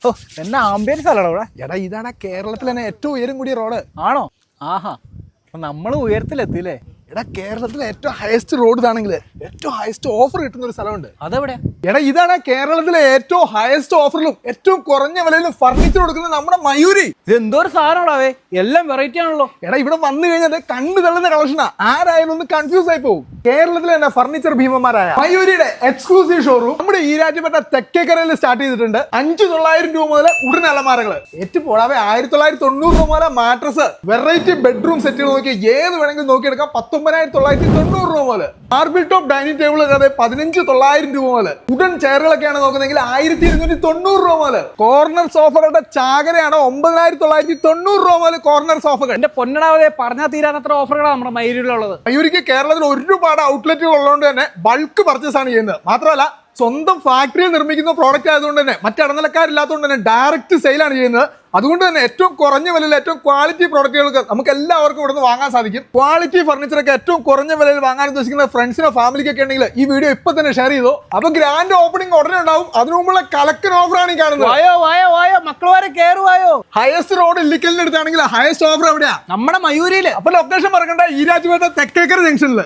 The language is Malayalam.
ഓ എന്നാ ആംബിയൻസ് അല്ലടാ ഇവിടെ. എടാ ഇതാണ് കേരളത്തിൽ തന്നെ ഏറ്റവും ഉയരം കൂടിയ റോഡ്. ആണോ? ആഹാ, അപ്പൊ നമ്മൾ ഉയരത്തിലെത്തിയില്ലേ? എടാ കേരളത്തിലെ ഏറ്റവും ഹയസ്റ്റ് റോഡ് ഇതാണെങ്കിൽ ഏറ്റവും ഹയസ്റ്റ് ഓഫർ കിട്ടുന്ന ഒരു സ്ഥലമുണ്ട്. അതെവിടെ? എടാ ഇതാണ് കേരളത്തിലെ ഏറ്റവും ഹയസ്റ്റ് ഓഫറിലും ഏറ്റവും കുറഞ്ഞ വിലയിലും ഫർണിച്ചർ കൊടുക്കുന്നത് നമ്മുടെ മയൂരി. ഇത് എന്തോ ഒരു സാധനമാണേ, എല്ലാം വെറൈറ്റി ആണല്ലോ. എടാ ഇവിടെ വന്നു കഴിഞ്ഞാൽ കണ്ടു തള്ളുന്ന കളക്ഷനാ, ആരായാലും ഒന്ന് കൺഫ്യൂസ് ആയി പോകും. കേരളത്തിലെ തന്നെ ഫർണിച്ചർ ഭീമന്മാരായ മയൂരിയുടെ എക്സ്ക്ലൂസീവ് ഷോറൂം നമ്മുടെ ഈരാറ്റുപേട്ട തെക്കേക്കരയിൽ സ്റ്റാർട്ട് ചെയ്തിട്ടുണ്ട്. 5,900 രൂപ മുതൽ ഉടൻ അലമാരകള്, ഏറ്റവും പോടാതെ 1,990 രൂപ മുതൽ മാട്രസ്, വെറൈറ്റി ബെഡ്റൂം സെറ്റുകൾ നോക്കി ഏത് വേണമെങ്കിലും നോക്കിയെടുക്കാം. 19,990 രൂപ മുതൽ മാർബിൾ ടോപ്പ് ഡൈനിങ് ടേബിൾ 15,900 രൂപ മുതൽ ഉടൻ ചെയറുകളൊക്കെയാണ് നോക്കുന്നതെങ്കിൽ 1,290 രൂപ മുതൽ കോർണർ സോഫകളുടെ ചാകരയാണ് 9,990 രൂപ മുതൽ കോർണർ സോഫകൾ. എന്റെ പൊന്നടാവതെ പറഞ്ഞാൽ തീരാത്തത്ര ഓഫറുകളാണ് നമ്മുടെ മയൂരിലുള്ളത്. മയൂരിക്ക് കേരളത്തിൽ ഒരുപാട് ഔട്ട്ലെറ്റുകൾ ഉള്ളതുകൊണ്ട് തന്നെ ബൾക്ക് പർച്ചേസ് ആണ് ചെയ്യുന്നത്. മാത്രമല്ല സ്വന്തം ഫാക്ടറിയിൽ നിർമ്മിക്കുന്ന പ്രോഡക്റ്റ് ആയതുകൊണ്ട് തന്നെ മറ്റിടനിലക്കാരില്ലാത്തതുകൊണ്ട് തന്നെ ഡയറക്റ്റ് സെയിലാണ് ചെയ്യുന്നത്. അതുകൊണ്ട് തന്നെ ഏറ്റവും കുറഞ്ഞ വിലയിൽ ഏറ്റവും ക്വാളിറ്റി പ്രോഡക്റ്റുകൾക്ക് നമുക്ക് എല്ലാവർക്കും ഇവിടെ നിന്ന് വാങ്ങാൻ സാധിക്കും. ക്വാളിറ്റി ഫർണിച്ചറൊക്കെ ഏറ്റവും കുറഞ്ഞ വിലയിൽ വാങ്ങാൻ ഉദ്ദേശിക്കുന്ന ഫ്രണ്ട്സിനോ ഫാമിലിക്കൊക്കെ ഉണ്ടെങ്കിൽ ഈ വീഡിയോ ഇപ്പൊ തന്നെ ഷെയർ ചെയ്തോ. അപ്പൊ ഗ്രാൻഡ് ഓപ്പണിംഗ് ഉടനെ ഉണ്ടാവും. അതിനു മുമ്പുള്ള കലക്കൻ ഓഫറാണ് ഈ കാണുന്നത്. വായോ വായോ വായോ മക്കളെ കേറുവായോ. ഹയസ്റ്റ് റോഡ് ഇല്ലിക്കലിന് എടുത്താണെങ്കിൽ ഹയസ്റ്റ് ഓഫർ എവിടെയാ? നമ്മുടെ മയൂരിയില്. അപ്പൊ ലൊക്കേഷൻ മറക്കണ്ട, ഈരാറ്റുപേട്ട തെക്കേക്കര ജംഗ്ഷനിൽ.